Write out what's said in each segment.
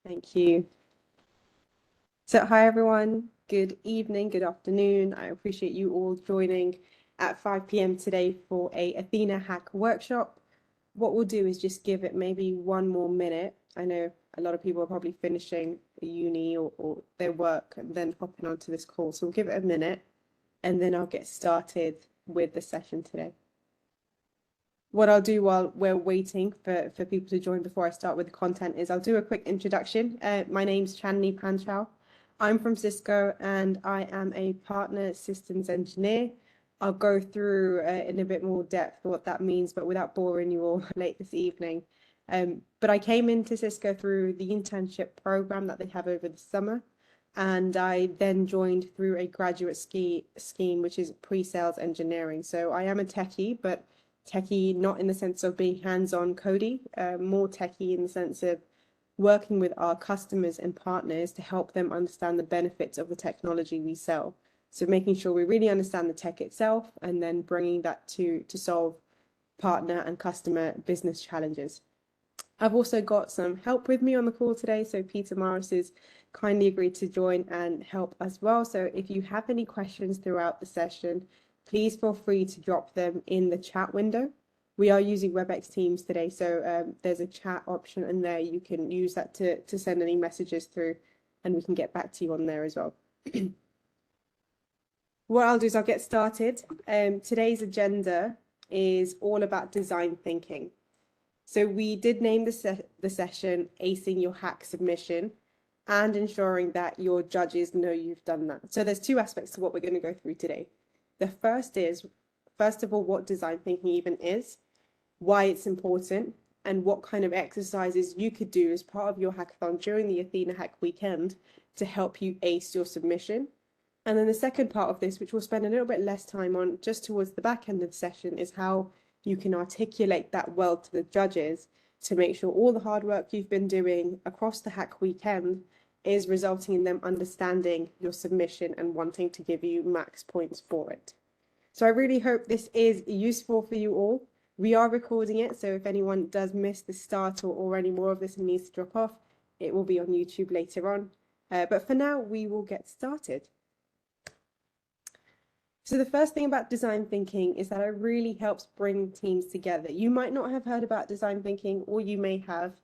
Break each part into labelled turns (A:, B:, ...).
A: Thank you. So hi everyone, good evening, good afternoon. I appreciate you all joining at 5 p.m. today for a Athena Hack workshop. What we'll do is just give it maybe one more minute. I know a lot of people are probably finishing uni or their work and then hopping onto this call. So we'll give it a minute and then I'll get started with the session today. What I'll do while we're waiting for people to join before I start with the content is I'll do a quick introduction. My name's Chandni Panchal. I'm from Cisco and I am a partner systems engineer. I'll go through in a bit more depth what that means, but without boring you all late this evening. But I came into Cisco through the internship program that they have over the summer. And I then joined through a graduate scheme, which is pre-sales engineering. So I am a techie, but techie not in the sense of being hands-on coding, more techie in the sense of working with our customers and partners to help them understand the benefits of the technology we sell. So making sure we really understand the tech itself and then bringing that to solve partner and customer business challenges. I've also got some help with me on the call today. So Peter Morris has kindly agreed to join and help as well. So if you have any questions throughout the session, please feel free to drop them in the chat window. We are using WebEx Teams today, so there's a chat option in there. You can use that to send any messages through, and we can get back to you on there as well. What I'll do is I'll get started. Today's agenda is all about design thinking. So we did name the session Acing Your Hack Submission and ensuring that your judges know you've done that. So there's two aspects to what we're going to go through today. The first is, first of all, what design thinking even is, why it's important, and what kind of exercises you could do as part of your hackathon during the Athena Hack weekend to help you ace your submission. And then the second part of this, which we'll spend a little bit less time on just towards the back end of the session, is how you can articulate that well to the judges to make sure all the hard work you've been doing across the hack weekend is resulting in them understanding your submission and wanting to give you max points for it. So I really hope this is useful for you all. We are recording it, so if anyone does miss the start or any more of this and needs to drop off, it will be on YouTube later on. But for now, we will get started. So the first thing about design thinking is that it really helps bring teams together. You might not have heard about design thinking, or you may have,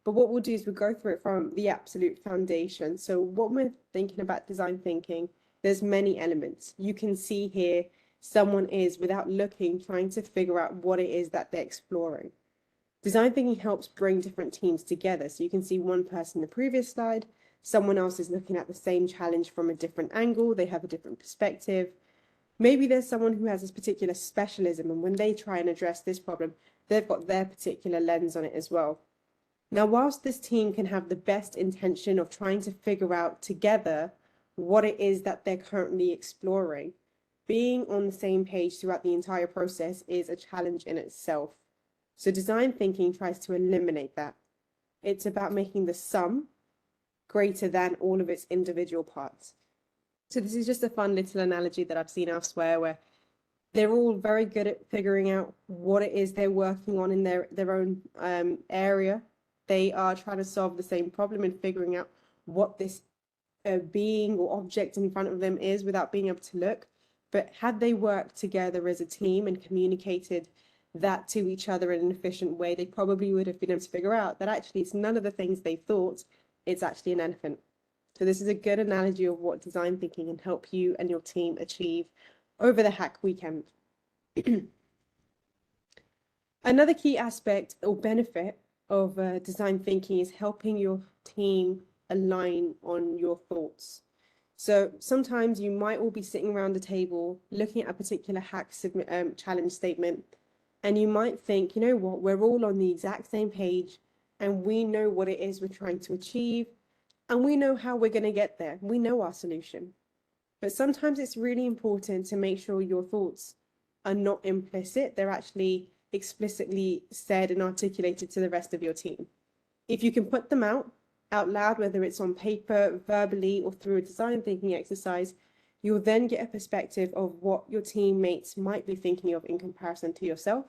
A: but what we'll do is we'll go through it from the absolute foundation. So what we're thinking about design thinking, there's many elements. You can see here, someone is, without looking, trying to figure out what it is that they're exploring. Design thinking helps bring different teams together. So you can see one person in the previous slide, someone else is looking at the same challenge from a different angle, they have a different perspective. Maybe there's someone who has this particular specialism, and when they try and address this problem, they've got their particular lens on it as well. Now, whilst this team can have the best intention of trying to figure out together what it is that they're currently exploring, being on the same page throughout the entire process is a challenge in itself. So design thinking tries to eliminate that. It's about making the sum greater than all of its individual parts. So this is just a fun little analogy that I've seen elsewhere where they're all very good at figuring out what it is they're working on in their own area. They are trying to solve the same problem and figuring out what this being or object in front of them is without being able to look. But had they worked together as a team and communicated that to each other in an efficient way, they probably would have been able to figure out that actually it's none of the things they thought, it's actually an elephant. So this is a good analogy of what design thinking can help you and your team achieve over the hack weekend. Another key aspect or benefit of design thinking is helping your team align on your thoughts. So sometimes you might all be sitting around a table looking at a particular hack challenge statement, and you might think, you know what, we're all on the exact same page and we know what it is we're trying to achieve and we know how we're going to get there. We know our solution. But sometimes it's really important to make sure your thoughts are not implicit. They're actually explicitly said and articulated to the rest of your team. If you can put them out loud, whether it's on paper, verbally, or through a design thinking exercise, you'll then get a perspective of what your teammates might be thinking of in comparison to yourself.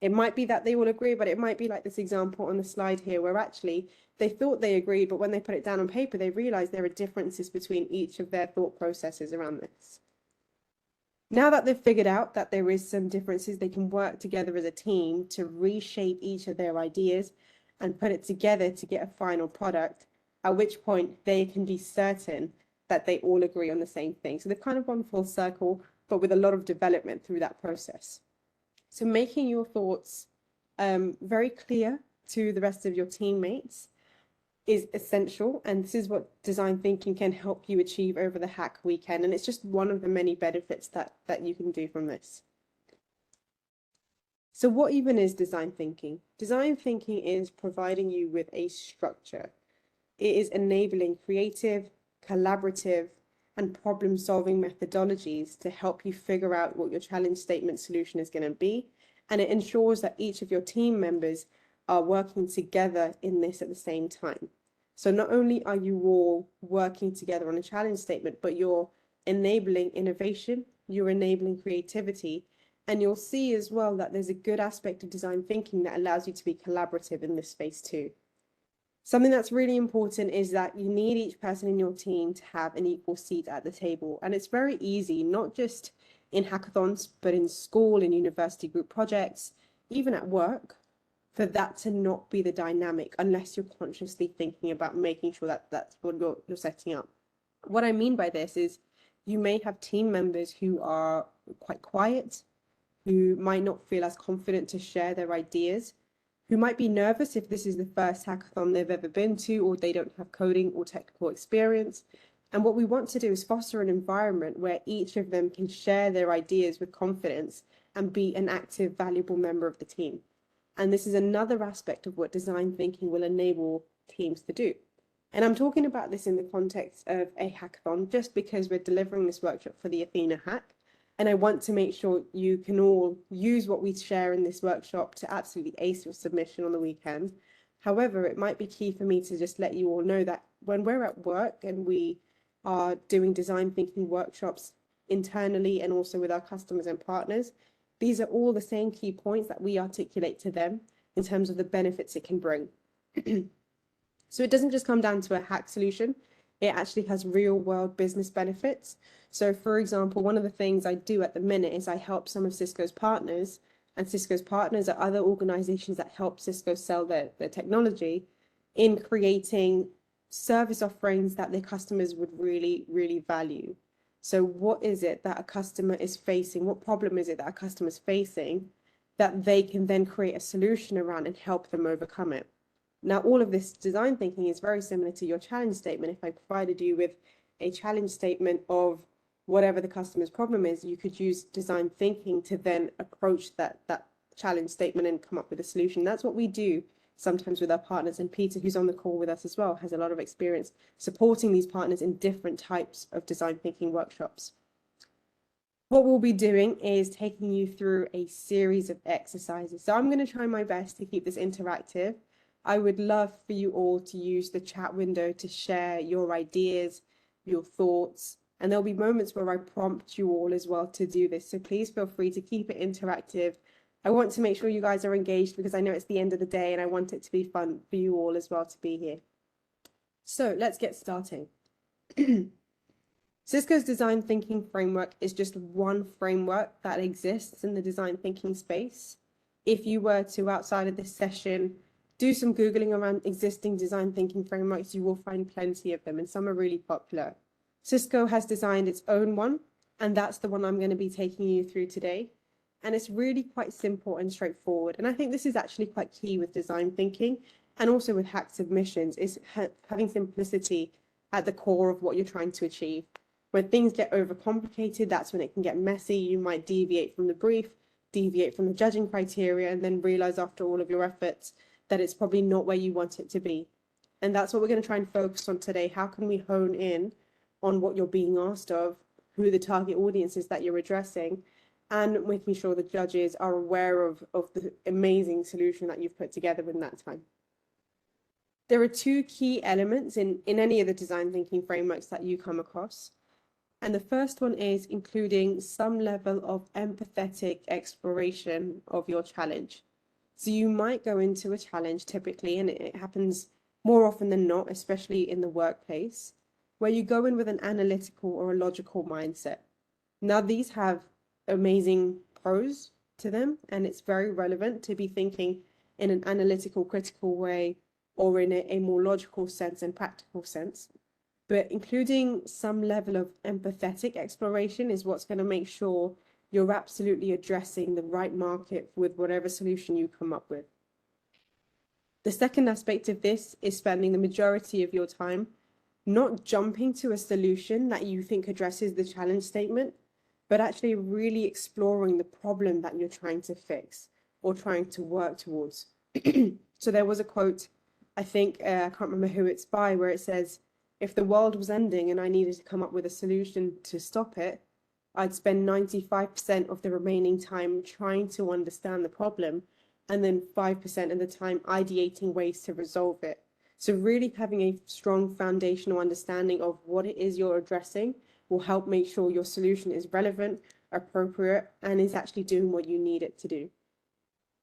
A: It might be that they all agree, but it might be like this example on the slide here, where actually they thought they agreed, but when they put it down on paper, they realized there are differences between each of their thought processes around this. Now that they've figured out that there is some differences, they can work together as a team to reshape each of their ideas and put it together to get a final product, at which point they can be certain that they all agree on the same thing. So they've kind of gone full circle, but with a lot of development through that process. So making your thoughts very clear to the rest of your teammates is essential, and this is what design thinking can help you achieve over the hack weekend, and it's just one of the many benefits that you can do from this. So what even is design thinking? Design thinking is providing you with a structure. It is enabling creative, collaborative, and problem-solving methodologies to help you figure out what your challenge statement solution is going to be, and it ensures that each of your team members are working together in this at the same time. So not only are you all working together on a challenge statement, but you're enabling innovation, you're enabling creativity, and you'll see as well that there's a good aspect of design thinking that allows you to be collaborative in this space too. Something that's really important is that you need each person in your team to have an equal seat at the table. And it's very easy, not just in hackathons, but in school, in university group projects, even at work, for that to not be the dynamic unless you're consciously thinking about making sure that that's what you're setting up. What I mean by this is you may have team members who are quite quiet, who might not feel as confident to share their ideas, who might be nervous if this is the first hackathon they've ever been to, or they don't have coding or technical experience. And what we want to do is foster an environment where each of them can share their ideas with confidence and be an active, valuable member of the team. And this is another aspect of what design thinking will enable teams to do. And I'm talking about this in the context of a hackathon, just because we're delivering this workshop for the Athena hack. And I want to make sure you can all use what we share in this workshop to absolutely ace your submission on the weekend. However, it might be key for me to just let you all know that when we're at work and we are doing design thinking workshops internally and also with our customers and partners, these are all the same key points that we articulate to them in terms of the benefits it can bring. So it doesn't just come down to a hack solution. It actually has real world business benefits. So for example, one of the things I do at the minute is I help some of Cisco's partners, and Cisco's partners are other organizations that help Cisco sell their technology, in creating service offerings that their customers would really, really value. So what is it that a customer is facing? What problem is it that a customer is facing that they can then create a solution around and help them overcome it? Now, all of this design thinking is very similar to your challenge statement. If I provided you with a challenge statement of whatever the customer's problem is, you could use design thinking to then approach that challenge statement and come up with a solution. That's what we do sometimes with our partners. And Peter, who's on the call with us as well, has a lot of experience supporting these partners in different types of design thinking workshops. What we'll be doing is taking you through a series of exercises. So I'm going to try my best to keep this interactive. I would love for you all to use the chat window to share your ideas, your thoughts, and there'll be moments where I prompt you all as well to do this. So please feel free to keep it interactive. I want to make sure you guys are engaged because I know it's the end of the day and I want it to be fun for you all as well to be here. So let's get starting. Cisco's design thinking framework is just one framework that exists in the design thinking space. If you were to, outside of this session, do some Googling around existing design thinking frameworks, you will find plenty of them, and some are really popular. Cisco has designed its own one, and that's the one I'm going to be taking you through today. And it's really quite simple and straightforward. And I think this is actually quite key with design thinking and also with hack submissions, is having simplicity at the core of what you're trying to achieve. When things get overcomplicated, that's when it can get messy. You might deviate from the brief, deviate from the judging criteria, and then realize after all of your efforts that it's probably not where you want it to be. And that's what we're going to try and focus on today. How can we hone in on what you're being asked of, who the target audience is that you're addressing, and making sure the judges are aware of the amazing solution that you've put together in that time. There are two key elements in any of the design thinking frameworks that you come across. And the first one is including some level of empathetic exploration of your challenge. So you might go into a challenge typically, and it happens more often than not, especially in the workplace, where you go in with an analytical or a logical mindset. Now, these have amazing pros to them, and it's very relevant to be thinking in an analytical, critical way, or in a more logical sense and practical sense. But including some level of empathetic exploration is what's going to make sure you're absolutely addressing the right market with whatever solution you come up with. The second aspect of this is spending the majority of your time not jumping to a solution that you think addresses the challenge statement, but actually really exploring the problem that you're trying to fix or trying to work towards. So there was a quote, I think, I can't remember who it's by, where it says, if the world was ending and I needed to come up with a solution to stop it, I'd spend 95% of the remaining time trying to understand the problem, and then 5% of the time ideating ways to resolve it. So really having a strong foundational understanding of what it is you're addressing will help make sure your solution is relevant, appropriate, and is actually doing what you need it to do.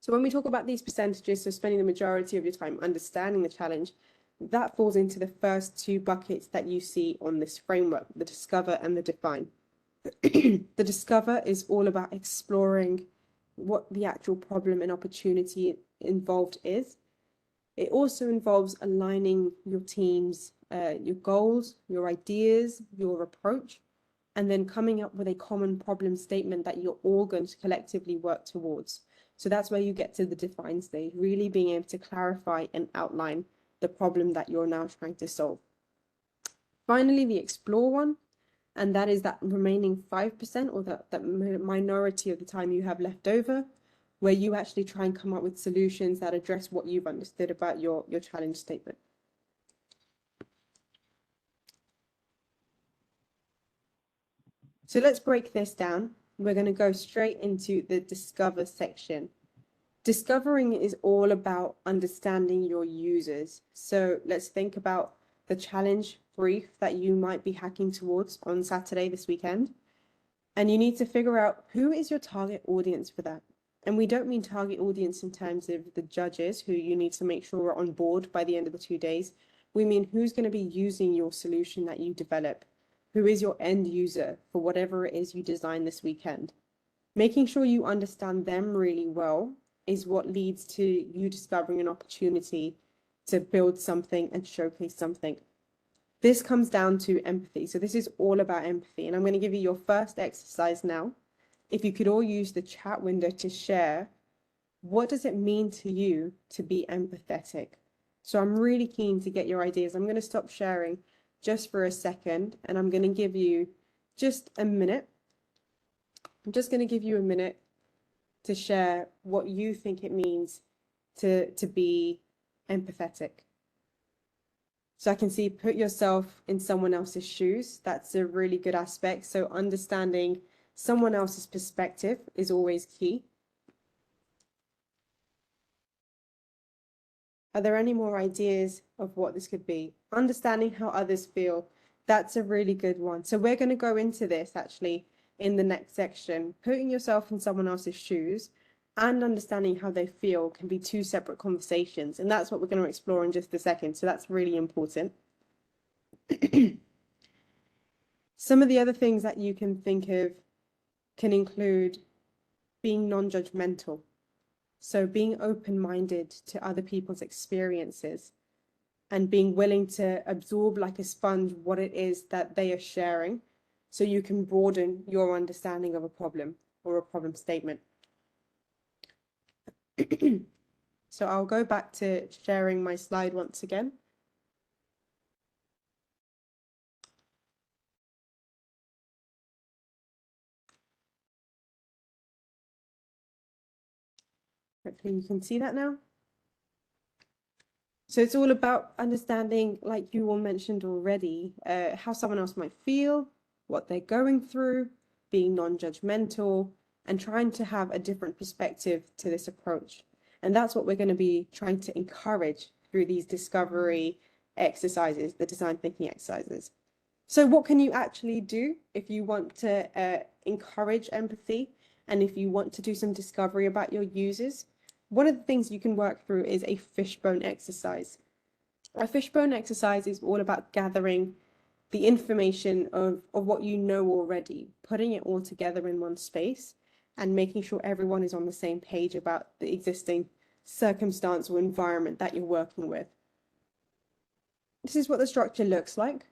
A: So when we talk about these percentages, so spending the majority of your time understanding the challenge, that falls into the first two buckets that you see on this framework, the discover and the define. The discover is all about exploring what the actual problem and opportunity involved is. It also involves aligning your team's your goals, your ideas, your approach, and then coming up with a common problem statement that you're all going to collectively work towards. So that's where you get to the define stage, really being able to clarify and outline the problem that you're now trying to solve. Finally, the explore one, and that is that remaining 5% or that minority of the time you have left over, where you actually try and come up with solutions that address what you've understood about your challenge statement. So let's break this down. We're going to go straight into the discover section. Discovering is all about understanding your users. So let's think about the challenge brief that you might be hacking towards on Saturday this weekend. And you need to figure out who is your target audience for that. And we don't mean target audience in terms of the judges who you need to make sure are on board by the end of the 2 days. We mean who's going to be using your solution that you develop. Who is your end user for whatever it is you design this weekend. Making sure you understand them really well is what leads to you discovering an opportunity to build something and showcase something. This comes down to empathy. So this is all about empathy. And I'm going to give you your first exercise now. If you could all use the chat window to share, what does it mean to you to be empathetic? So I'm really keen to get your ideas. I'm going to stop sharing just for a second, and I'm going to give you just a minute. I'm just going to give you a minute to share what you think it means to be empathetic. So I can see put yourself in someone else's shoes. That's a really good aspect. So understanding someone else's perspective is always key. Are there any more ideas of what this could be? Understanding how others feel. That's a really good one. So we're going to go into this actually in the next section. Putting yourself in someone else's shoes and understanding how they feel can be two separate conversations. And that's what we're going to explore in just a second. So that's really important. Some of the other things that you can think of can include being non-judgmental. So being open-minded to other people's experiences and being willing to absorb like a sponge what it is that they are sharing so you can broaden your understanding of a problem or a problem statement. So I'll go back to sharing my slide once again. Hopefully you can see that now. So it's all about understanding, like you all mentioned already, how someone else might feel, what they're going through, being non-judgmental, and trying to have a different perspective to this approach. And that's what we're going to be trying to encourage through these discovery exercises, the design thinking exercises. So what can you actually do if you want to encourage empathy and if you want to do some discovery about your users? one of the things you can work through is a fishbone exercise. A fishbone exercise is all about gathering the information of what you know already, putting it all together in one space, and making sure everyone is on the same page about the existing circumstance or environment that you're working with. This is what the structure looks like.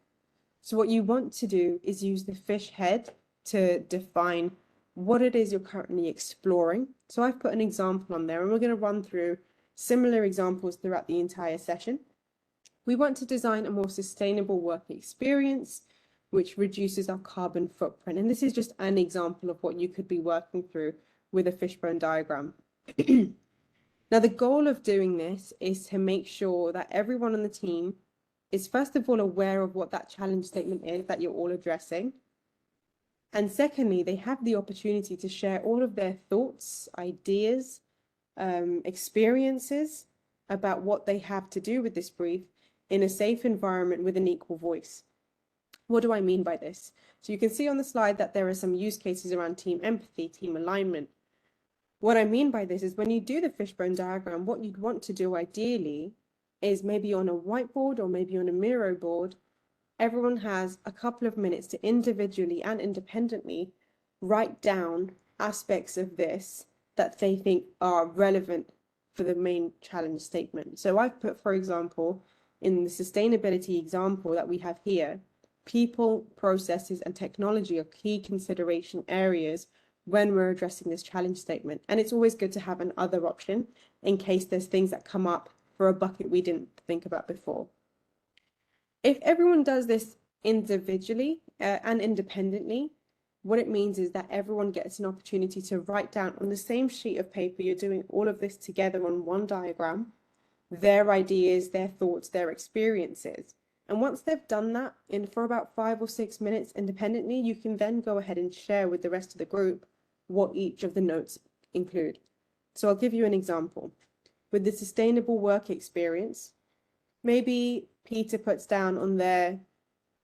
A: So what you want to do is use the fish head to define what it is you're currently exploring. So I've put an example on there, and we're going to run through similar examples throughout the entire session. We want to design a more sustainable work experience, which reduces our carbon footprint. And this is just an example of what you could be working through with a fishbone diagram. Now, the goal of doing this is to make sure that everyone on the team is first of all aware of what that challenge statement is that you're all addressing. And secondly, they have the opportunity to share all of their thoughts, ideas, experiences about what they have to do with this brief in a safe environment with an equal voice. What do I mean by this? So you can see on the slide that there are some use cases around team empathy, team alignment. What I mean by this is when you do the fishbone diagram, what you'd want to do ideally is maybe on a whiteboard or maybe on a Miro board, everyone has a couple of minutes to individually and independently write down aspects of this that they think are relevant for the main challenge statement. So I've put, for example, in the sustainability example that we have here, people, processes, and technology are key consideration areas when we're addressing this challenge statement. And it's always good to have an other option in case there's things that come up for a bucket we didn't think about before. If everyone does this individually and independently, what it means is that everyone gets an opportunity to write down on the same sheet of paper, you're doing all of this together on one diagram, their ideas, their thoughts, their experiences. And once they've done that for about 5 or 6 minutes independently, you can then go ahead and share with the rest of the group what each of the notes include. So I'll give you an example. With the sustainable work experience, maybe Peter puts down on there,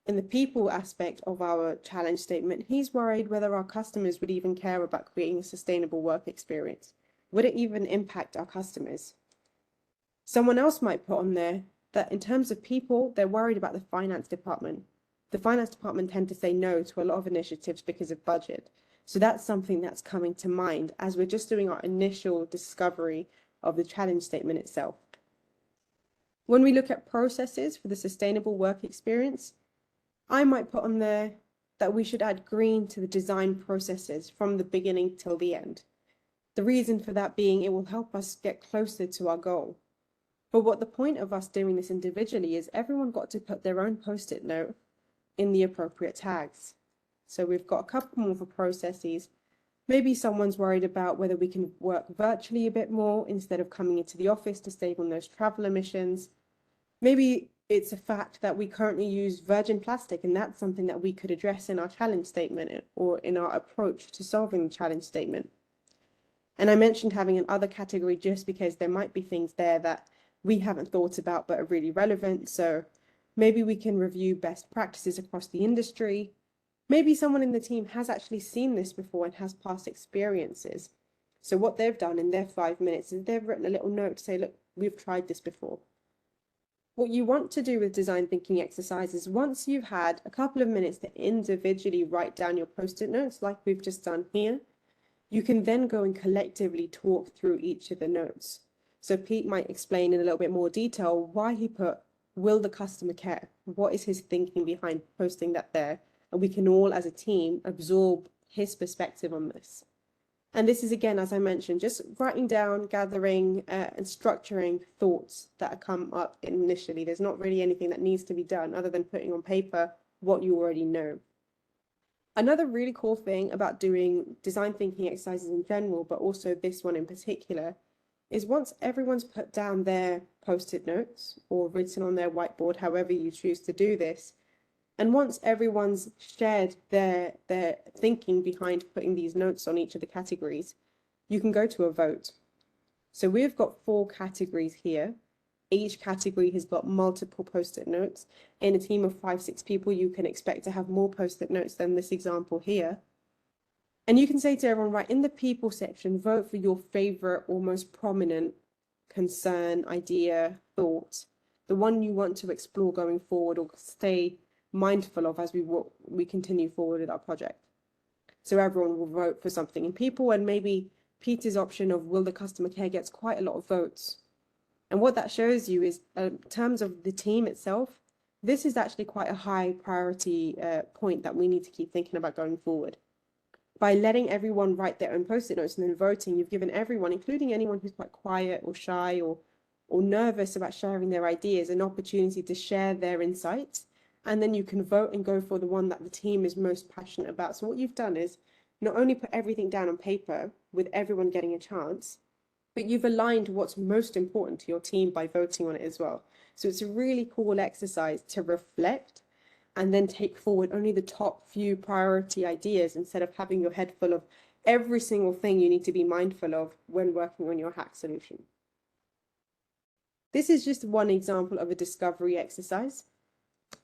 A: in the people aspect of our challenge statement, he's worried whether our customers would even care about creating a sustainable work experience. Would it even impact our customers? Someone else might put on there that in terms of people, they're worried about the finance department. The finance department tend to say no to a lot of initiatives because of budget. So that's something that's coming to mind as we're just doing our initial discovery of the challenge statement itself. When we look at processes for the sustainable work experience, I might put on there that we should add green to the design processes from the beginning till the end. The reason for that being it will help us get closer to our goal. But what the point of us doing this individually is everyone got to put their own post-it note in the appropriate tags. So we've got a couple more for processes. Maybe someone's worried about whether we can work virtually a bit more instead of coming into the office to save on those travel emissions. Maybe it's a fact that we currently use virgin plastic, and that's something that we could address in our challenge statement or in our approach to solving the challenge statement. And I mentioned having an other category just because there might be things there that we haven't thought about but are really relevant. So maybe we can review best practices across the industry. Maybe someone in the team has actually seen this before and has past experiences. So what they've done in their 5 minutes is they've written a little note to say, look, we've tried this before. What you want to do with design thinking exercises, once you've had a couple of minutes to individually write down your post-it notes like we've just done here, you can then go and collectively talk through each of the notes. So Pete might explain in a little bit more detail why he put, will the customer care? What is his thinking behind posting that there? And we can all as a team absorb his perspective on this. And this is, again, as I mentioned, just writing down, gathering and structuring thoughts that come up initially. There's not really anything that needs to be done other than putting on paper what you already know. Another really cool thing about doing design thinking exercises in general, but also this one in particular, is once everyone's put down their post-it notes or written on their whiteboard, however you choose to do this, and once everyone's shared their thinking behind putting these notes on each of the categories, you can go to a vote. So we've got 4 categories here. Each category has got multiple post-it notes. In a team of 5-6 people, you can expect to have more post-it notes than this example here. And you can say to everyone, right, in the people section, vote for your favorite or most prominent concern, idea, thought, the one you want to explore going forward or stay mindful of as we continue forward with our project. So everyone will vote for something in people, and maybe Peter's option of will the customer care gets quite a lot of votes. And what that shows you is, in terms of the team itself, this is actually quite a high priority point that we need to keep thinking about going forward. By letting everyone write their own post-it notes and then voting, you've given everyone, including anyone who's quite quiet or shy or nervous about sharing their ideas, an opportunity to share their insights. And then you can vote and go for the one that the team is most passionate about. So what you've done is not only put everything down on paper with everyone getting a chance, but you've aligned what's most important to your team by voting on it as well. So it's a really cool exercise to reflect and then take forward only the top few priority ideas instead of having your head full of every single thing you need to be mindful of when working on your hack solution. This is just one example of a discovery exercise.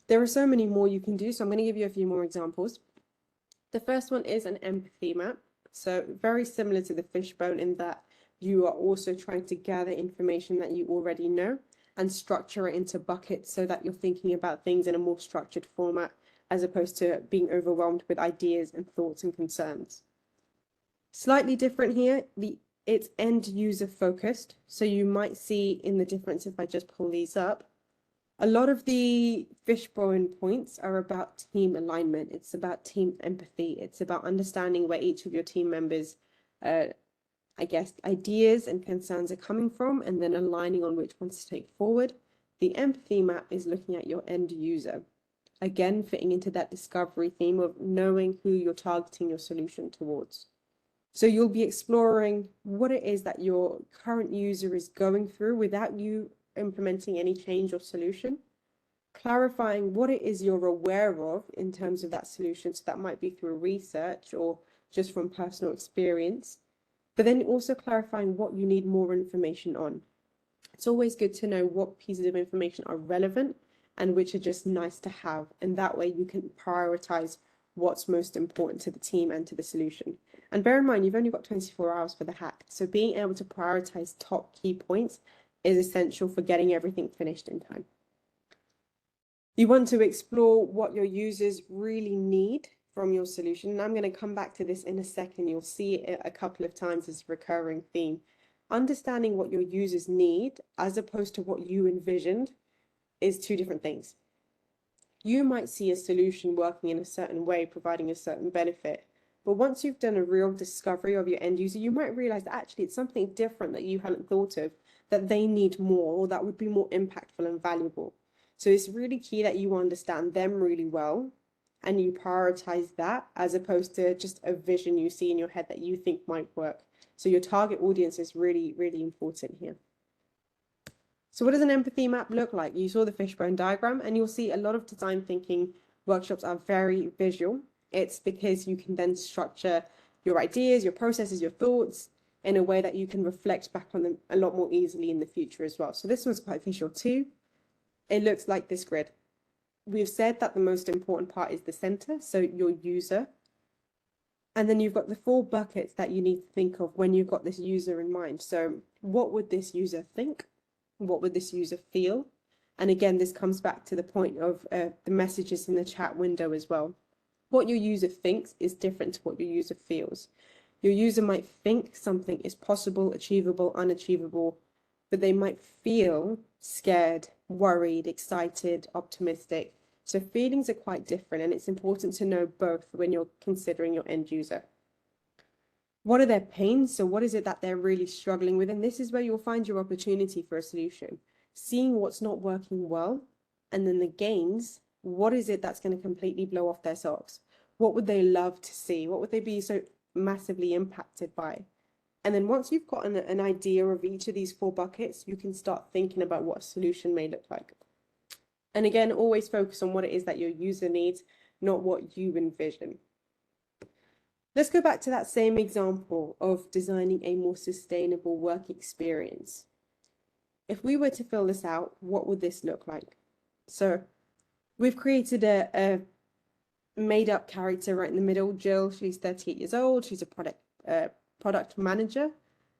A: There are so many more you can do, so I'm going to give you a few more examples. The first one is an empathy map. So very similar to the Fishbone in that you are also trying to gather information that you already know and structure it into buckets so that you're thinking about things in a more structured format as opposed to being overwhelmed with ideas and thoughts and concerns. Slightly different here, it's end user focused. So you might see in the difference if I just pull these up. A lot of the Fishbone points are about team alignment. It's about team empathy. It's about understanding where each of your team members I guess, ideas and concerns are coming from, and then aligning on which ones to take forward. The empathy map is looking at your end user. Again, fitting into that discovery theme of knowing who you're targeting your solution towards. So you'll be exploring what it is that your current user is going through without you implementing any change or solution. Clarifying what it is you're aware of in terms of that solution. So that might be through research or just from personal experience. But then also clarifying what you need more information on. It's always good to know what pieces of information are relevant and which are just nice to have. And that way you can prioritize what's most important to the team and to the solution. And bear in mind, you've only got 24 hours for the hack. So being able to prioritize top key points is essential for getting everything finished in time. You want to explore what your users really need from your solution. And I'm going to come back to this in a second. You'll see it a couple of times as a recurring theme. Understanding what your users need as opposed to what you envisioned is two different things. You might see a solution working in a certain way, providing a certain benefit. But once you've done a real discovery of your end user, you might realize that actually it's something different that you hadn't thought of, that they need more, or that would be more impactful and valuable. So it's really key that you understand them really well and you prioritize that as opposed to just a vision you see in your head that you think might work. So your target audience is really, really important here. So what does an empathy map look like? You saw the Fishbone diagram, and you'll see a lot of design thinking workshops are very visual. It's because you can then structure your ideas, your processes, your thoughts in a way that you can reflect back on them a lot more easily in the future as well. So this one's quite visual too. It looks like this grid. We've said that the most important part is the center, so your user. And then you've got the 4 buckets that you need to think of when you've got this user in mind. So what would this user think? What would this user feel? And again, this comes back to the point of the messages in the chat window as well. What your user thinks is different to what your user feels. Your user might think something is possible, achievable, unachievable, but they might feel scared, worried, excited, optimistic. So feelings are quite different, and it's important to know both when you're considering your end user. What are their pains? So what is it that they're really struggling with? And this is where you'll find your opportunity for a solution. Seeing what's not working well, and then the gains, what is it that's going to completely blow off their socks? What would they love to see? What would they be so massively impacted by? And then once you've got an idea of each of these 4 buckets, you can start thinking about what a solution may look like. And again, always focus on what it is that your user needs, not what you envision. Let's go back to that same example of designing a more sustainable work experience. If we were to fill this out, what would this look like? So we've created a made up character right in the middle, Jill. She's 38 years old. She's a product manager,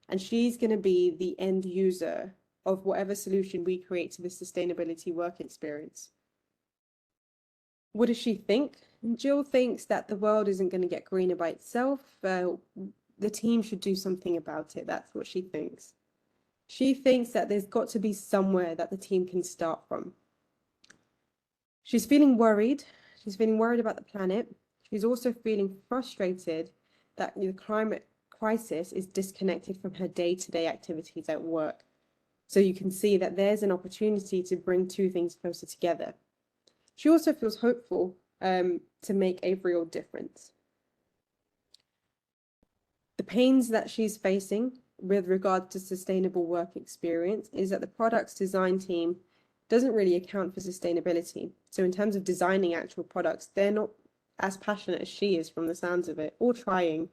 A: and she's going to be the end user of whatever solution we create to the sustainability work experience. What does she think? Jill thinks that the world isn't going to get greener by itself. The team should do something about it. That's what she thinks. She thinks that there's got to be somewhere that the team can start from. She's feeling worried. She's feeling worried about the planet. She's also feeling frustrated that the climate crisis is disconnected from her day-to-day activities at work. So you can see that there's an opportunity to bring two things closer together. She also feels hopeful to make a real difference. The pains that she's facing with regard to sustainable work experience is that the product's design team doesn't really account for sustainability. So in terms of designing actual products, they're not as passionate as she is from the sounds of it, or trying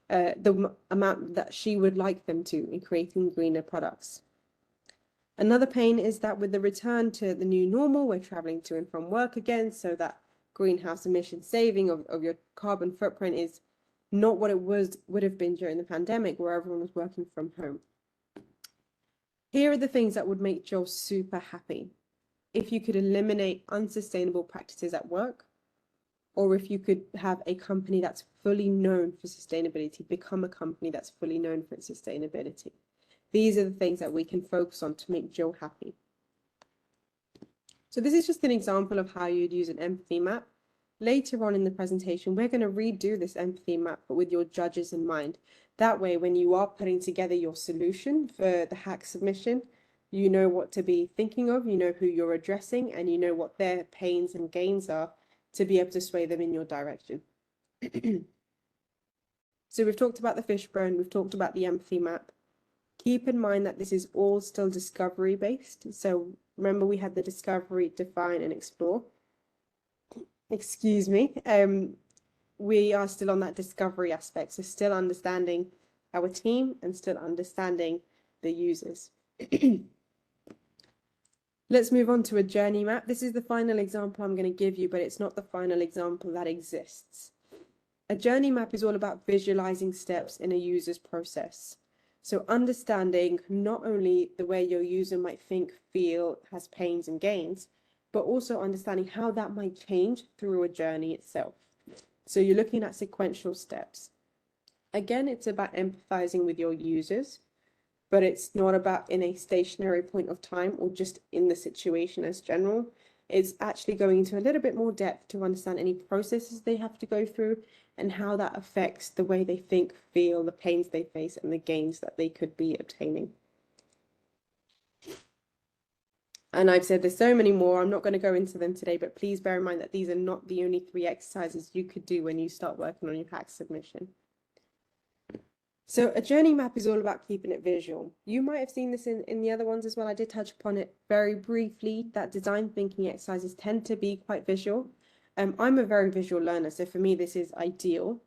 A: the amount that she would like them to in creating greener products. Another pain is that with the return to the new normal, we're traveling to and from work again, so that greenhouse emission saving of your carbon footprint is not what it would have been during the pandemic, where everyone was working from home. Here are the things that would make Jill super happy. If you could eliminate unsustainable practices at work, or if you could have a company that's fully known for sustainability, become a company that's fully known for its sustainability. These are the things that we can focus on to make Jill happy. So this is just an example of how you'd use an empathy map. Later on in the presentation, we're going to redo this empathy map, but with your judges in mind. That way, when you are putting together your solution for the hack submission, you know what to be thinking of, you know who you're addressing, and you know what their pains and gains are to be able to sway them in your direction. So we've talked about the fishbone, we've talked about the empathy map. Keep in mind that this is all still discovery based. So remember, we had the discovery, define, and explore. Excuse me. We are still on that discovery aspect, so still understanding our team and still understanding the users. Let's move on to a journey map. This is the final example I'm going to give you, but it's not the final example that exists. A journey map is all about visualizing steps in a user's process. So understanding not only the way your user might think, feel, has pains and gains, but also understanding how that might change through a journey itself. So you're looking at sequential steps. Again, it's about empathizing with your users, but it's not about in a stationary point of time or just in the situation as general. It's actually going into a little bit more depth to understand any processes they have to go through and how that affects the way they think, feel, the pains they face, and the gains that they could be obtaining. And I've said there's so many more. I'm not going to go into them today, but please bear in mind that these are not the only 3 exercises you could do when you start working on your hack submission. So a journey map is all about keeping it visual. You might have seen this in the other ones as well. I did touch upon it very briefly, that design thinking exercises tend to be quite visual. I'm a very visual learner, so for me this is ideal.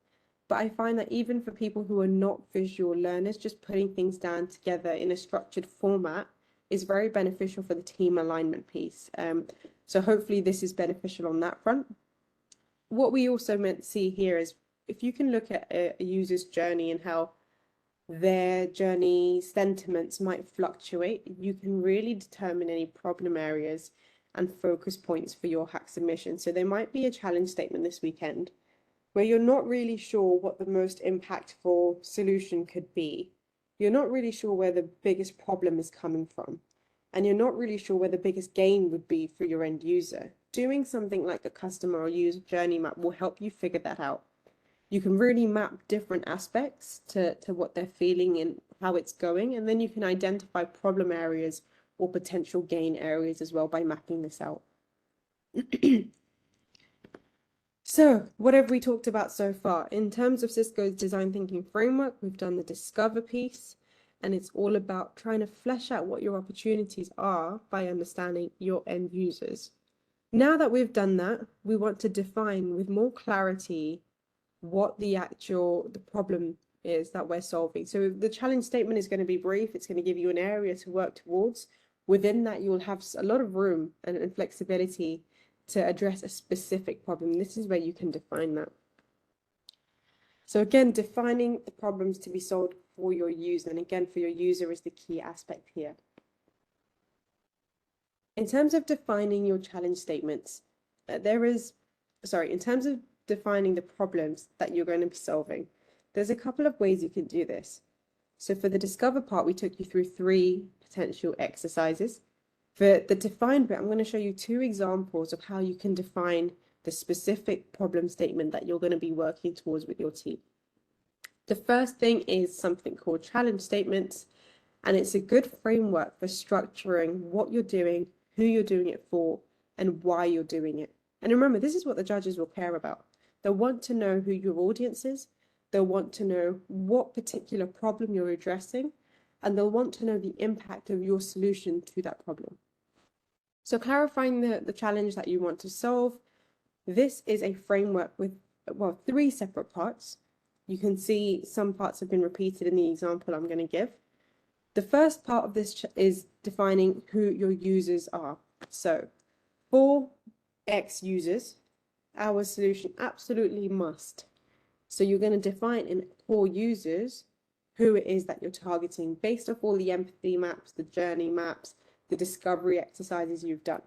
A: But I find that even for people who are not visual learners, just putting things down together in a structured format is very beneficial for the team alignment piece. So hopefully this is beneficial on that front. What we also meant to see here is if you can look at a user's journey and how their journey sentiments might fluctuate, you can really determine any problem areas and focus points for your hack submission. So there might be a challenge statement this weekend where you're not really sure what the most impactful solution could be. You're not really sure where the biggest problem is coming from, and you're not really sure where the biggest gain would be for your end user. Doing something like a customer or user journey map will help you figure that out. You can really map different aspects to what they're feeling and how it's going, and then you can identify problem areas or potential gain areas as well by mapping this out. So what have we talked about so far? In terms of Cisco's design thinking framework, we've done the discover piece, and it's all about trying to flesh out what your opportunities are by understanding your end users. Now that we've done that, we want to define with more clarity what the problem is that we're solving. So the challenge statement is going to be brief. It's going to give you an area to work towards. Within that, you'll have a lot of room and flexibility to address a specific problem. This is where you can define that. So again, defining the problems to be solved for your user, and again, for your user is the key aspect here. In terms of defining your challenge statements, in terms of defining the problems that you're going to be solving, there's a couple of ways you can do this. So for the discover part, we took you through 3 potential exercises. For the define bit, I'm going to show you 2 examples of how you can define the specific problem statement that you're going to be working towards with your team. The first thing is something called challenge statements, and it's a good framework for structuring what you're doing, who you're doing it for, and why you're doing it. And remember, this is what the judges will care about. They'll want to know who your audience is, they'll want to know what particular problem you're addressing, and they'll want to know the impact of your solution to that problem. So clarifying the challenge that you want to solve, this is a framework with, 3 separate parts. You can see some parts have been repeated in the example I'm going to give. The first part of this is defining who your users are. So for X users, our solution absolutely must. So you're going to define in core users who it is that you're targeting based off all the empathy maps, the journey maps, the discovery exercises you've done.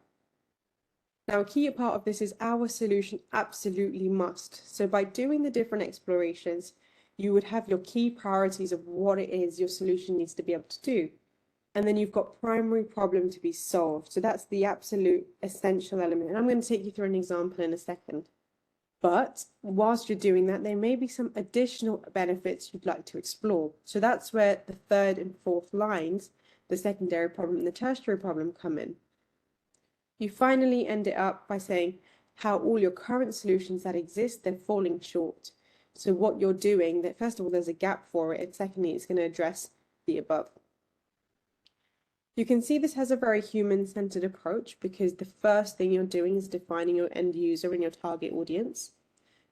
A: Now, a key part of this is our solution absolutely must. So by doing the different explorations, you would have your key priorities of what it is your solution needs to be able to do. And then you've got primary problem to be solved. So that's the absolute essential element. And I'm going to take you through an example in a second. But whilst you're doing that, there may be some additional benefits you'd like to explore. So that's where the 3rd and 4th lines, the secondary problem and the tertiary problem, come in. You finally end it up by saying how all your current solutions that exist, they're falling short. So what you're doing, that first of all, there's a gap for it, and secondly, it's going to address the above. You can see this has a very human-centered approach because the first thing you're doing is defining your end user and your target audience.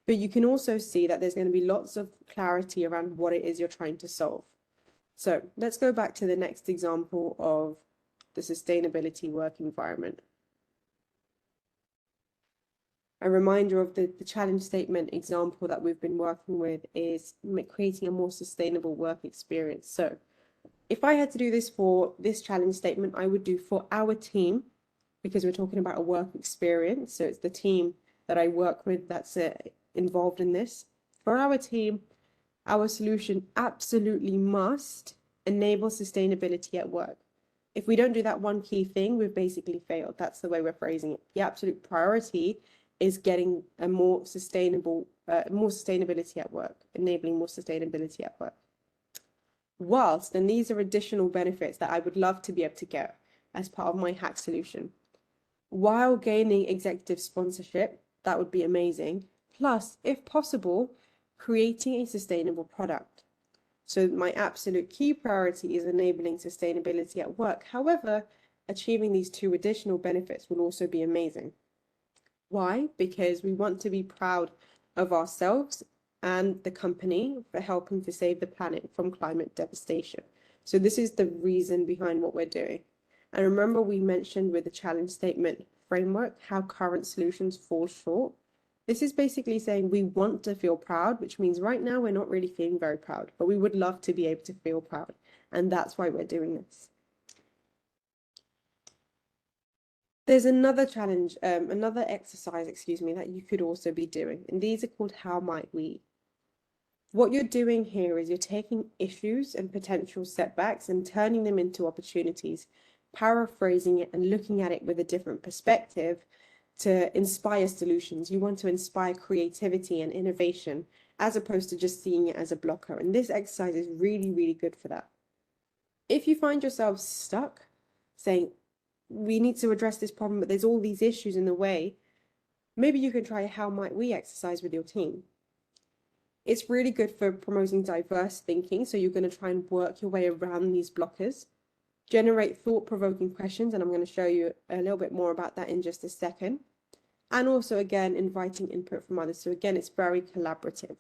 A: But you can also see that there's going to be lots of clarity around what it is you're trying to solve. So let's go back to the next example of the sustainability work environment. A reminder of the challenge statement example that we've been working with is creating a more sustainable work experience. So if I had to do this for this challenge statement, I would do for our team, because we're talking about a work experience. So it's the team that I work with that's involved in this. For our team, our solution absolutely must enable sustainability at work. If we don't do that one key thing, we've basically failed. That's the way we're phrasing it. The absolute priority is getting a more sustainability at work, enabling more sustainability at work. Whilst, and these are additional benefits that I would love to be able to get as part of my hack solution, while gaining executive sponsorship, that would be amazing. Plus, if possible, creating a sustainable product. So my absolute key priority is enabling sustainability at work. However, achieving these 2 additional benefits will also be amazing. Why? Because we want to be proud of ourselves and the company for helping to save the planet from climate devastation. So this is the reason behind what we're doing. And remember, we mentioned with the challenge statement framework how current solutions fall short. This is basically saying we want to feel proud, which means right now we're not really feeling very proud, but we would love to be able to feel proud. And that's why we're doing this. There's another challenge, another exercise, that you could also be doing. And these are called How Might We? What you're doing here is you're taking issues and potential setbacks and turning them into opportunities, paraphrasing it and looking at it with a different perspective to inspire solutions. You want to inspire creativity and innovation as opposed to just seeing it as a blocker. And this exercise is really, really good for that. If you find yourself stuck saying, we need to address this problem, but there's all these issues in the way, maybe you can try a How Might We exercise with your team. It's really good for promoting diverse thinking, so you're going to try and work your way around these blockers, generate thought-provoking questions, and I'm going to show you a little bit more about that in just a second, and also, again, inviting input from others. So again, it's very collaborative.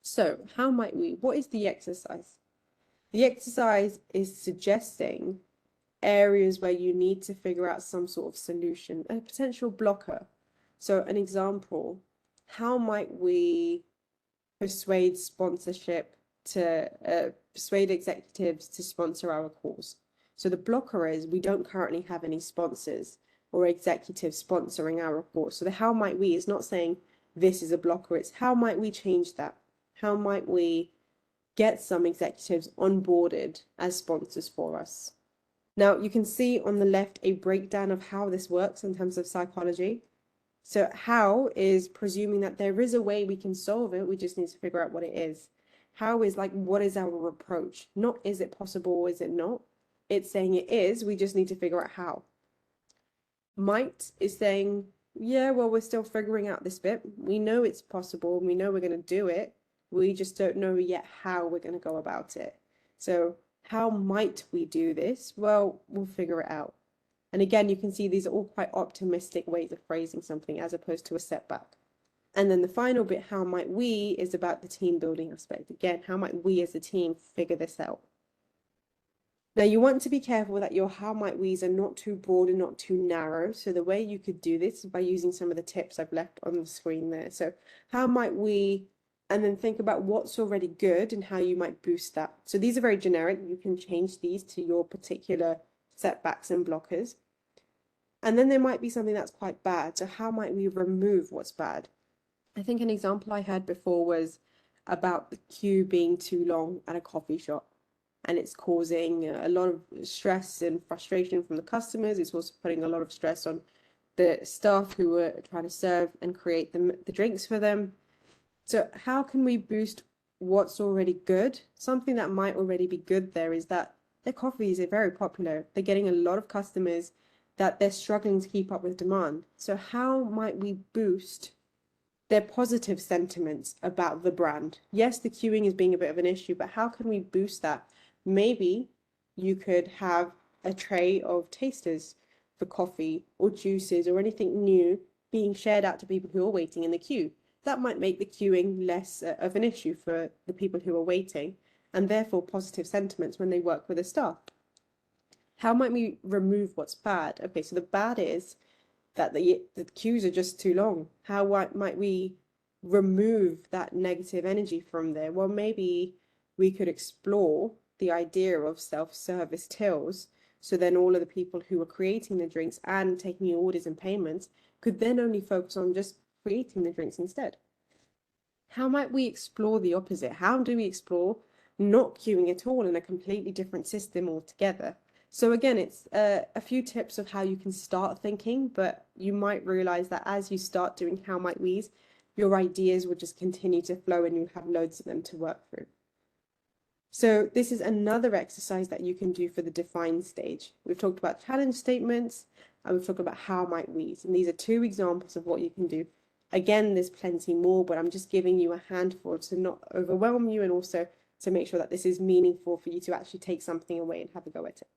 A: So how might we? What is the exercise? The exercise is suggesting areas where you need to figure out some sort of solution, a potential blocker. So an example, how might we persuade sponsorship to persuade executives to sponsor our cause? So the blocker is we don't currently have any sponsors or executives sponsoring our cause. So the how might we is not saying this is a blocker, it's how might we change that? How might we get some executives onboarded as sponsors for us? Now, you can see on the left a breakdown of how this works in terms of psychology. So how is presuming that there is a way we can solve it, we just need to figure out what it is. How is like, what is our approach? Not is it possible or is it not? It's saying it is, we just need to figure out how. Might is saying, yeah, well, we're still figuring out this bit. We know it's possible, we know we're going to do it. We just don't know yet how we're going to go about it. So how might we do this? Well, we'll figure it out. And again, you can see these are all quite optimistic ways of phrasing something as opposed to a setback. And then the final bit, how might we, is about the team building aspect. Again, how might we as a team figure this out? Now, you want to be careful that your how might we's are not too broad and not too narrow. So the way you could do this is by using some of the tips I've left on the screen there. So how might we, and then think about what's already good and how you might boost that. So these are very generic. You can change these to your particular setbacks and blockers. And then there might be something that's quite bad. So how might we remove what's bad? I think an example I heard before was about the queue being too long at a coffee shop. And it's causing a lot of stress and frustration from the customers. It's also putting a lot of stress on the staff who are trying to serve and create the drinks for them. So how can we boost what's already good? Something that might already be good there is that their coffees are very popular. They're getting a lot of customers, that they're struggling to keep up with demand. So how might we boost their positive sentiments about the brand? Yes, the queuing is being a bit of an issue, but how can we boost that? Maybe you could have a tray of tasters for coffee or juices or anything new being shared out to people who are waiting in the queue. That might make the queuing less of an issue for the people who are waiting, and therefore positive sentiments when they work with the staff. How might we remove what's bad? Okay, so the bad is that the queues are just too long. How might we remove that negative energy from there? Well, maybe we could explore the idea of self-service tills. So then all of the people who are creating the drinks and taking orders and payments could then only focus on just creating the drinks instead. How might we explore the opposite? How do we explore not queuing at all in a completely different system altogether? So again, it's a few tips of how you can start thinking, but you might realize that as you start doing how might we's, your ideas will just continue to flow and you'll have loads of them to work through. So this is another exercise that you can do for the define stage. We've talked about challenge statements and we've talked about how might we's, and these are two examples of what you can do. Again, there's plenty more, but I'm just giving you a handful to not overwhelm you and also to make sure that this is meaningful for you to actually take something away and have a go at it.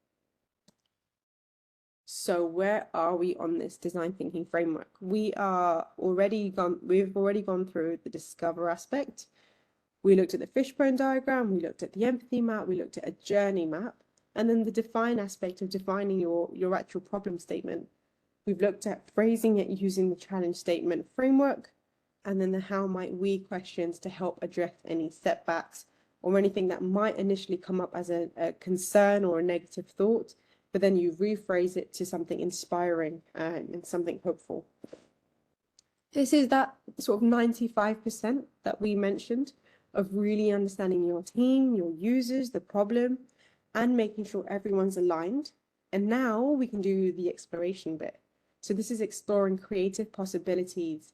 A: So where are we on this design thinking framework? We've already gone through the discover aspect. We looked at the fishbone diagram, we looked at the empathy map, we looked at a journey map, and then the define aspect of defining your actual problem statement. We've looked at phrasing it using the challenge statement framework, and then the how might we questions to help address any setbacks or anything that might initially come up as a concern or a negative thought, but then you rephrase it to something inspiring and something hopeful. This is that sort of 95% that we mentioned of really understanding your team, your users, the problem, and making sure everyone's aligned. And now we can do the exploration bit. So this is exploring creative possibilities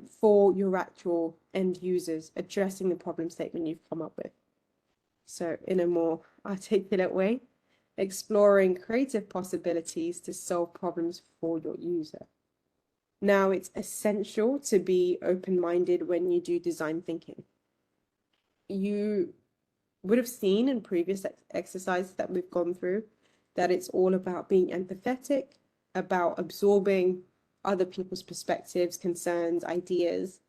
A: for your actual end users, addressing the problem statement you've come up with. So in a more articulate way, exploring creative possibilities to solve problems for your user. Now, it's essential to be open-minded when you do design thinking. You would have seen in previous exercises that we've gone through that it's all about being empathetic, about absorbing other people's perspectives, concerns, ideas,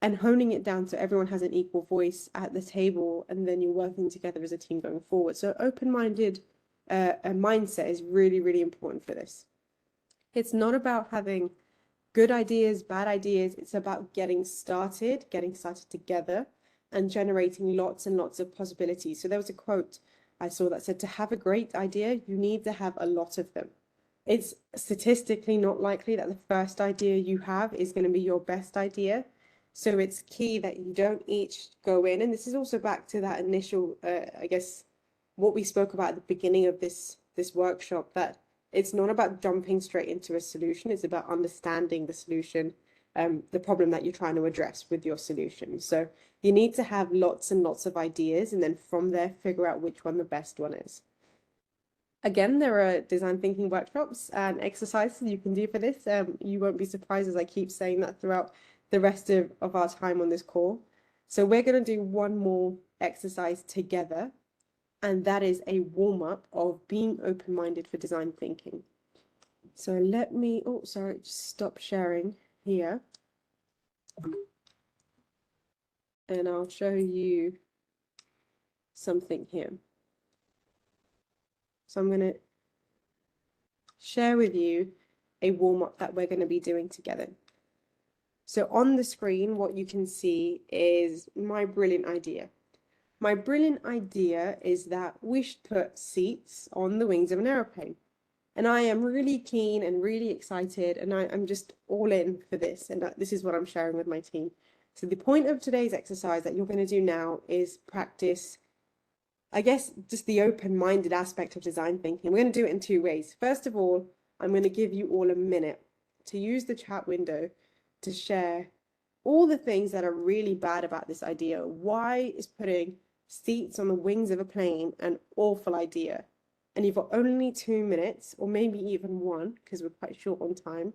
A: and honing it down so everyone has an equal voice at the table, and then you're working together as a team going forward. So open-minded a mindset is really, really important for this. It's not about having good ideas, bad ideas. It's about getting started together and generating lots and lots of possibilities. So there was a quote I saw that said, to have a great idea, you need to have a lot of them. It's statistically not likely that the first idea you have is going to be your best idea. So it's key that you don't each go in. And this is also back to that initial, I guess, what we spoke about at the beginning of this workshop, that it's not about jumping straight into a solution. It's about understanding the solution, the problem that you're trying to address with your solution. So you need to have lots and lots of ideas, and then from there, figure out which one the best one is. Again, there are design thinking workshops and exercises you can do for this. You won't be surprised as I keep saying that throughout the rest of our time on this call. So we're going to do one more exercise together, and that is a warm-up of being open-minded for design thinking. So let me, oh, sorry, just stop sharing here. And I'll show you something here. So I'm going to share with you a warm-up that we're going to be doing together. So on the screen, what you can see is my brilliant idea. My brilliant idea is that we should put seats on the wings of an aeroplane. And I am really keen and really excited, and I'm just all in for this. And this is what I'm sharing with my team. So the point of today's exercise that you're going to do now is practice, I guess, just the open-minded aspect of design thinking. We're going to do it in two ways. First of all, I'm going to give you all a minute to use the chat window to share all the things that are really bad about this idea. Why is putting seats on the wings of a plane an awful idea? And you've got only 2 minutes, or maybe even one, because we're quite short on time,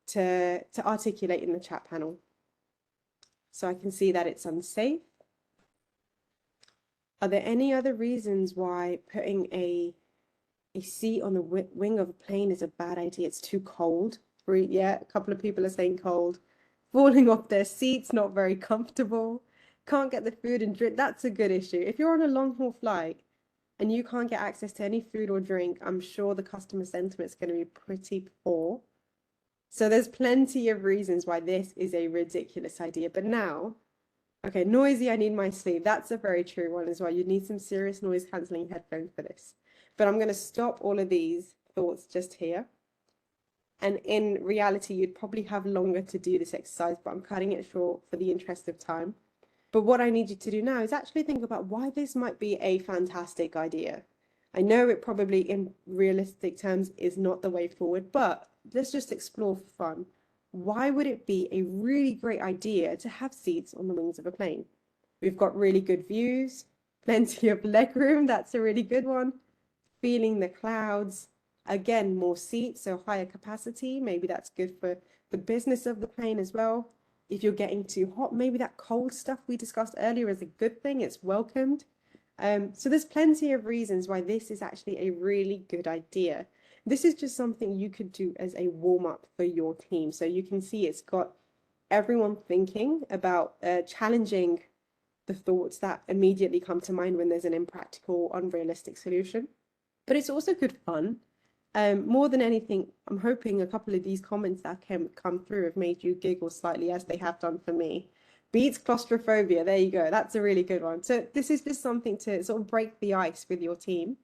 A: to articulate in the chat panel. So I can see that it's unsafe. Are there any other reasons why putting a seat on the wing of a plane is a bad idea? It's too cold. Yeah, a couple of people are saying cold. Falling off their seats, not very comfortable. Can't get the food and drink. That's a good issue. If you're on a long haul flight and you can't get access to any food or drink, I'm sure the customer sentiment is going to be pretty poor. So there's plenty of reasons why this is a ridiculous idea. But now, okay, noisy, I need my sleep. That's a very true one as well. You need some serious noise cancelling headphones for this. But I'm going to stop all of these thoughts just here. And in reality, you'd probably have longer to do this exercise, but I'm cutting it short for the interest of time. But what I need you to do now is actually think about why this might be a fantastic idea. I know it probably in realistic terms is not the way forward, but let's just explore for fun. Why would it be a really great idea to have seats on the wings of a plane? We've got really good views, plenty of legroom, that's a really good one. Feeling the clouds, again, more seats, so higher capacity, maybe that's good for the business of the plane as well. If you're getting too hot, maybe that cold stuff we discussed earlier is a good thing, it's welcomed. So there's plenty of reasons why this is actually a really good idea. This is just something you could do as a warm-up for your team. So you can see it's got everyone thinking about challenging the thoughts that immediately come to mind when there's an impractical, unrealistic solution. But it's also good fun. More than anything, I'm hoping a couple of these comments that can come through have made you giggle slightly, as they have done for me. Beats claustrophobia, there you go. That's a really good one. So this is just something to sort of break the ice with your team.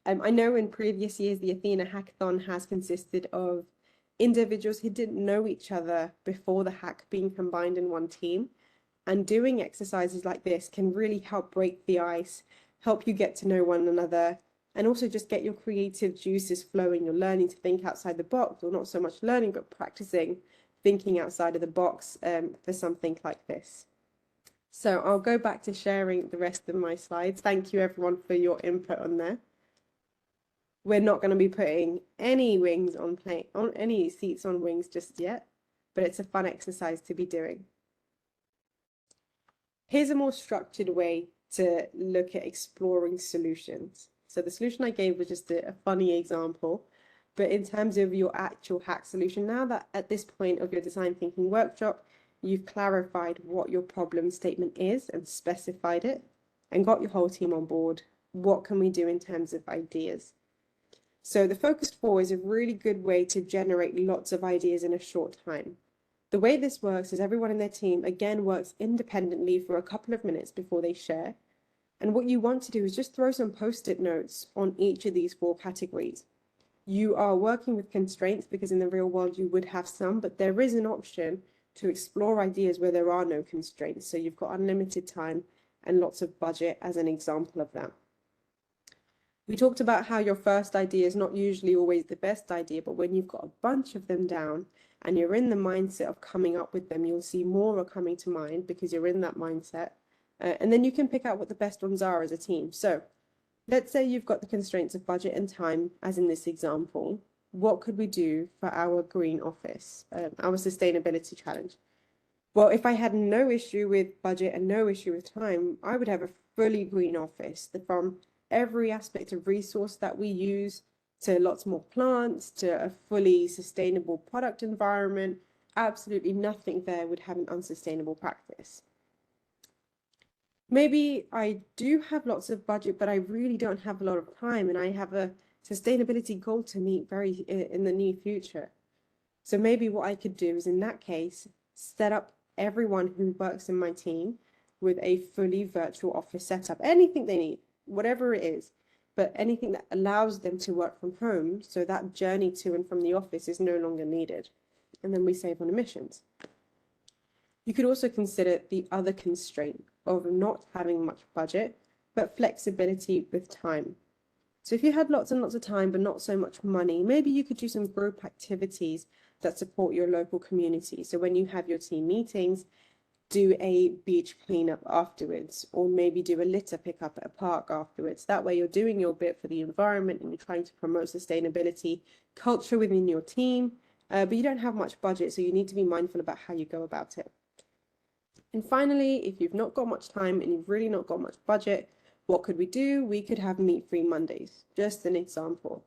A: I know in previous years, the Athena Hackathon has consisted of individuals who didn't know each other before the hack being combined in one team. And doing exercises like this can really help break the ice, help you get to know one another, and also just get your creative juices flowing. You're learning to think outside the box, or not so much learning, but practicing thinking outside of the box for something like this. So I'll go back to sharing the rest of my slides. Thank you everyone for your input on there. We're not going to be putting any wings on any seats on wings just yet, but it's a fun exercise to be doing. Here's a more structured way to look at exploring solutions. So the solution I gave was just a funny example, but in terms of your actual hack solution, now that at this point of your design thinking workshop, you've clarified what your problem statement is and specified it and got your whole team on board, what can we do in terms of ideas? So the focused four is a really good way to generate lots of ideas in a short time. The way this works is everyone in their team again works independently for a couple of minutes before they share. And what you want to do is just throw some post-it notes on each of these four categories. You are working with constraints because in the real world you would have some, but there is an option to explore ideas where there are no constraints. So you've got unlimited time and lots of budget as an example of that. We talked about how your first idea is not usually always the best idea, but when you've got a bunch of them down and you're in the mindset of coming up with them, you'll see more are coming to mind because you're in that mindset. And then you can pick out what the best ones are as a team. So let's say you've got the constraints of budget and time, as in this example. What could we do for our green office, our sustainability challenge? Well, if I had no issue with budget and no issue with time, I would have a fully green office from every aspect of resource that we use to lots more plants to a fully sustainable product environment. Absolutely nothing there would have an unsustainable practice. Maybe I do have lots of budget, but I really don't have a lot of time, and I have a sustainability goal to meet in the near future. So maybe what I could do is, in that case, set up everyone who works in my team with a fully virtual office setup, anything they need, whatever it is, but anything that allows them to work from home so that journey to and from the office is no longer needed. And then we save on emissions. You could also consider the other constraint of not having much budget, but flexibility with time. So if you had lots and lots of time, but not so much money, maybe you could do some group activities that support your local community. So when you have your team meetings, do a beach cleanup afterwards, or maybe do a litter pickup at a park afterwards. That way you're doing your bit for the environment and you're trying to promote sustainability culture within your team, but you don't have much budget, so you need to be mindful about how you go about it. And finally, if you've not got much time and you've really not got much budget, what could we do? We could have meat-free Mondays, just an example.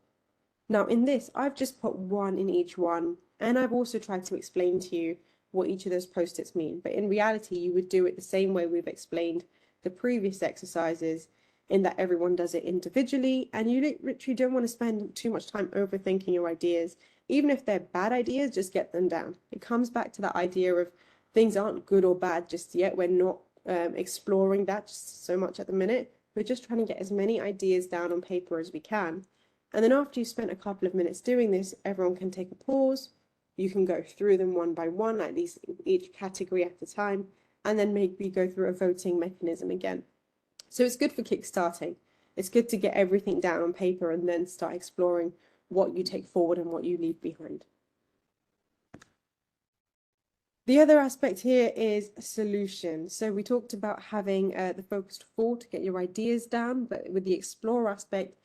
A: Now in this, I've just put one in each one, and I've also tried to explain to you what each of those post-its mean. But in reality, you would do it the same way we've explained the previous exercises, in that everyone does it individually, and you literally don't want to spend too much time overthinking your ideas. Even if they're bad ideas, just get them down. It comes back to that idea of things aren't good or bad just yet. We're not exploring that just so much at the minute. We're just trying to get as many ideas down on paper as we can. And then after you've spent a couple of minutes doing this, everyone can take a pause. You can go through them one by one, at least each category at a time, and then maybe go through a voting mechanism again. So it's good for kickstarting. It's good to get everything down on paper and then start exploring what you take forward and what you leave behind. The other aspect here is solution. So we talked about having the focused four to get your ideas down, but with the explore aspect,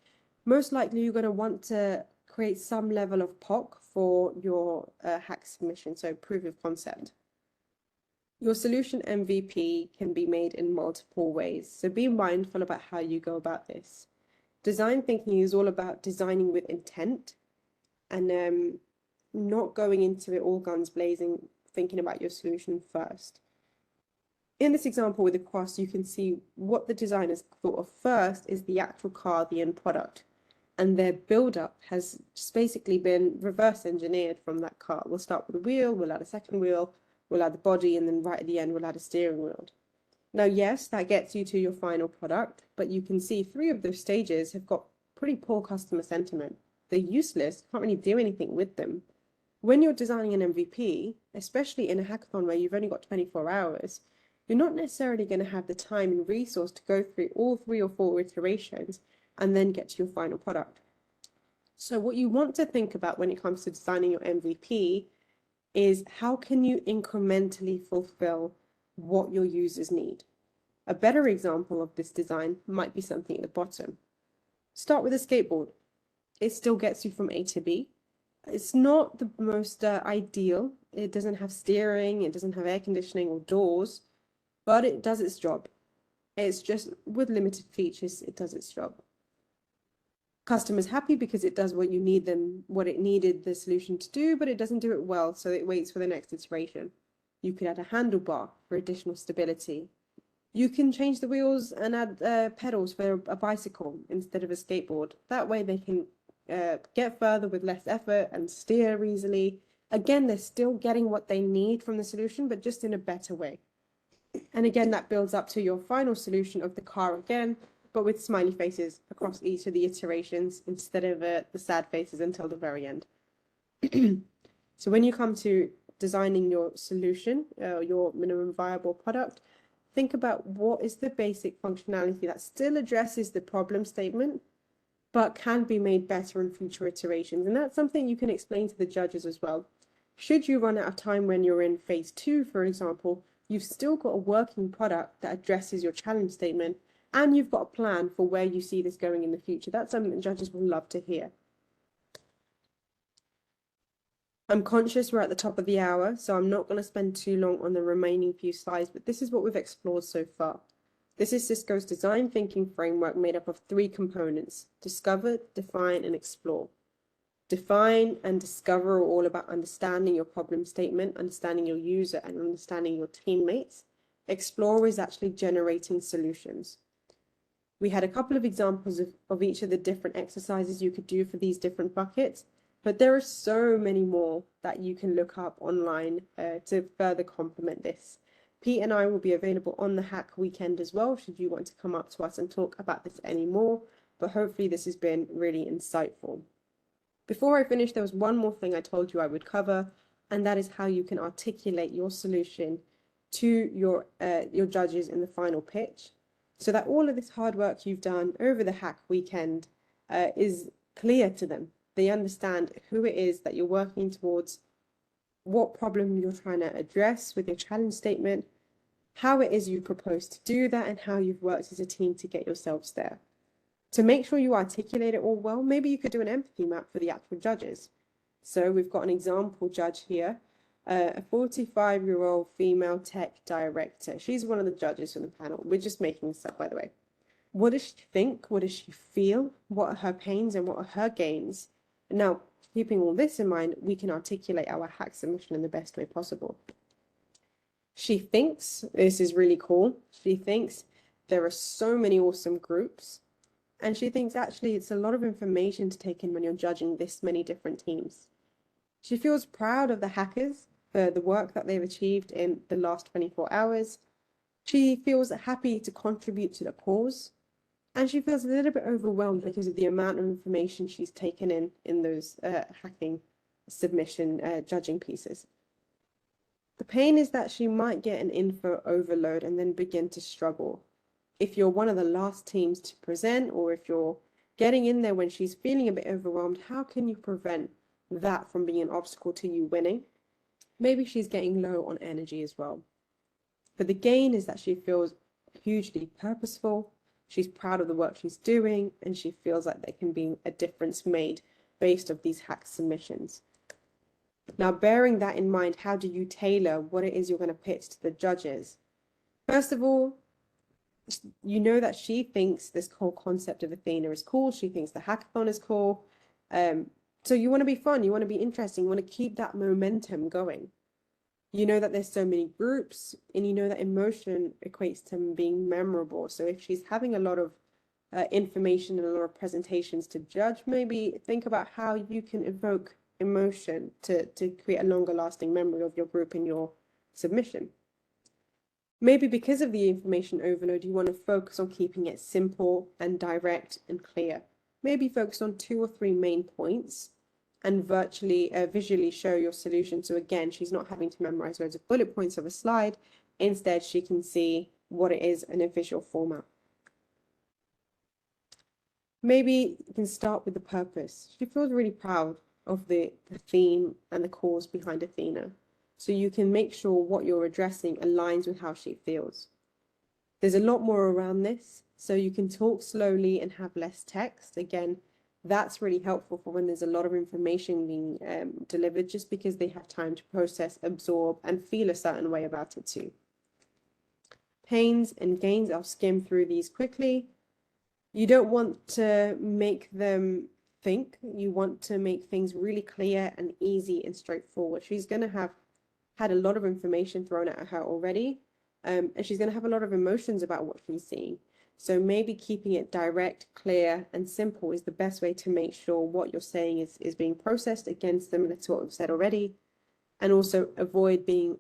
A: most likely you're going to want to create some level of POC for your hack submission, so proof of concept. Your solution MVP can be made in multiple ways, so be mindful about how you go about this. Design thinking is all about designing with intent and not going into it all guns blazing, thinking about your solution first. In this example with the cross, you can see what the designers thought of first is the actual car, the end product, and their build-up has just basically been reverse engineered from that car. We'll start with a wheel, we'll add a second wheel, we'll add the body, and then right at the end we'll add a steering wheel. Now yes, that gets you to your final product, but you can see 3 of those stages have got pretty poor customer sentiment. They're useless, can't really do anything with them. When you're designing an MVP, especially in a hackathon where you've only got 24 hours, you're not necessarily going to have the time and resource to go through all 3 or 4 iterations and then get to your final product. So what you want to think about when it comes to designing your MVP is how can you incrementally fulfill what your users need. A better example of this design might be something at the bottom. Start with a skateboard. It still gets you from A to B. It's not the most ideal. It doesn't have steering, it doesn't have air conditioning or doors, but it does its job. It's just with limited features, it does its job. Customer's happy because it does what it needed the solution to do, but it doesn't do it well, so it waits for the next iteration. You could add a handlebar for additional stability. You can change the wheels and add pedals for a bicycle instead of a skateboard. That way they can get further with less effort and steer easily. Again, they're still getting what they need from the solution, but just in a better way. And again, that builds up to your final solution of the car again, but with smiley faces across each of the iterations instead of the sad faces until the very end. So when you come to designing your solution, your minimum viable product, think about what is the basic functionality that still addresses the problem statement, but can be made better in future iterations. And that's something you can explain to the judges as well. Should you run out of time when you're in phase 2, for example, you've still got a working product that addresses your challenge statement, and you've got a plan for where you see this going in the future. That's something that judges will love to hear. I'm conscious we're at the top of the hour, so I'm not going to spend too long on the remaining few slides, but this is what we've explored so far. This is Cisco's design thinking framework made up of 3 components: discover, define, and explore. Define and discover are all about understanding your problem statement, understanding your user, and understanding your teammates. Explore is actually generating solutions. We had a couple of examples of each of the different exercises you could do for these different buckets, but there are so many more that you can look up online to further complement this. Pete and I will be available on the Hack Weekend as well, should you want to come up to us and talk about this anymore, but hopefully this has been really insightful. Before I finish, there was one more thing I told you I would cover, and that is how you can articulate your solution to your judges in the final pitch, so that all of this hard work you've done over the Hack Weekend is clear to them. They understand who it is that you're working towards, what problem you're trying to address with your challenge statement, how it is you propose to do that, and how you've worked as a team to get yourselves there. To make sure you articulate it all well, maybe you could do an empathy map for the actual judges. So we've got an example judge here, a 45-year-old female tech director. She's one of the judges from the panel. We're just making this up, by the way. What does she think? What does she feel? What are her pains and what are her gains? Now, keeping all this in mind, we can articulate our hack submission in the best way possible. She thinks, this is really cool, she thinks there are so many awesome groups, and she thinks actually it's a lot of information to take in when you're judging this many different teams. She feels proud of the hackers for the work that they've achieved in the last 24 hours. She feels happy to contribute to the cause. And she feels a little bit overwhelmed because of the amount of information she's taken in those hacking submission judging pieces. The pain is that she might get an info overload and then begin to struggle. If you're one of the last teams to present, or if you're getting in there when she's feeling a bit overwhelmed, how can you prevent that from being an obstacle to you winning? Maybe she's getting low on energy as well. But the gain is that she feels hugely purposeful. She's proud of the work she's doing, and she feels like there can be a difference made based off these hack submissions. Now, bearing that in mind, how do you tailor what it is you're going to pitch to the judges? First of all, you know that she thinks this whole concept of Athena is cool. She thinks the hackathon is cool. So you want to be fun. You want to be interesting. You want to keep that momentum going. You know that there's so many groups, and you know that emotion equates to being memorable. So if she's having a lot of information and a lot of presentations to judge, maybe think about how you can evoke emotion to create a longer lasting memory of your group in your submission. Maybe because of the information overload, you want to focus on keeping it simple and direct and clear. Maybe focus on 2 or 3 main points and visually show your solution. So again, she's not having to memorize loads of bullet points of a slide. Instead, she can see what it is in a visual format. Maybe you can start with the purpose. She feels really proud of the theme and the cause behind Athena. So you can make sure what you're addressing aligns with how she feels. There's a lot more around this, so you can talk slowly and have less text. Again, that's really helpful for when there's a lot of information being delivered, just because they have time to process, absorb, and feel a certain way about it too. Pains and gains, I'll skim through these quickly. You don't want to make them think. You want to make things really clear and easy and straightforward. She's going to have had a lot of information thrown at her already, and she's going to have a lot of emotions about what she's seeing. So maybe keeping it direct, clear, and simple is the best way to make sure what you're saying is being processed, again, similar to what we've said already. And also avoid being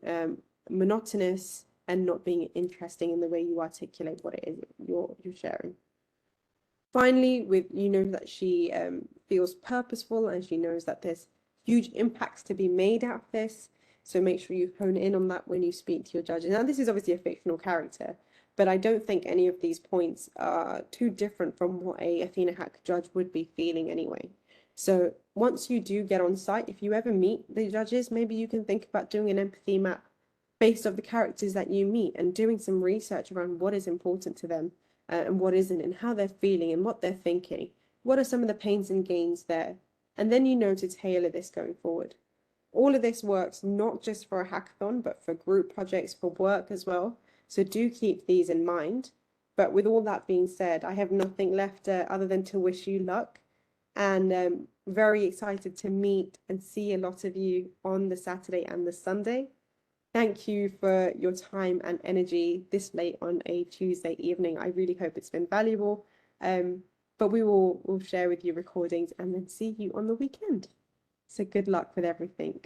A: monotonous and not being interesting in the way you articulate what it is you're sharing. Finally, that she feels purposeful and she knows that there's huge impacts to be made out of this. So make sure you hone in on that when you speak to your judges. Now, this is obviously a fictional character, but I don't think any of these points are too different from what a Athena Hack judge would be feeling anyway. So once you do get on site, if you ever meet the judges, maybe you can think about doing an empathy map based off the characters that you meet and doing some research around what is important to them and what isn't, and how they're feeling and what they're thinking. What are some of the pains and gains there? And then you know to tailor this going forward. All of this works not just for a hackathon, but for group projects, for work as well. So do keep these in mind. But with all that being said, I have nothing left other than to wish you luck. And very excited to meet and see a lot of you on the Saturday and the Sunday. Thank you for your time and energy this late on a Tuesday evening. I really hope it's been valuable. But we'll share with you recordings and then see you on the weekend. So good luck with everything.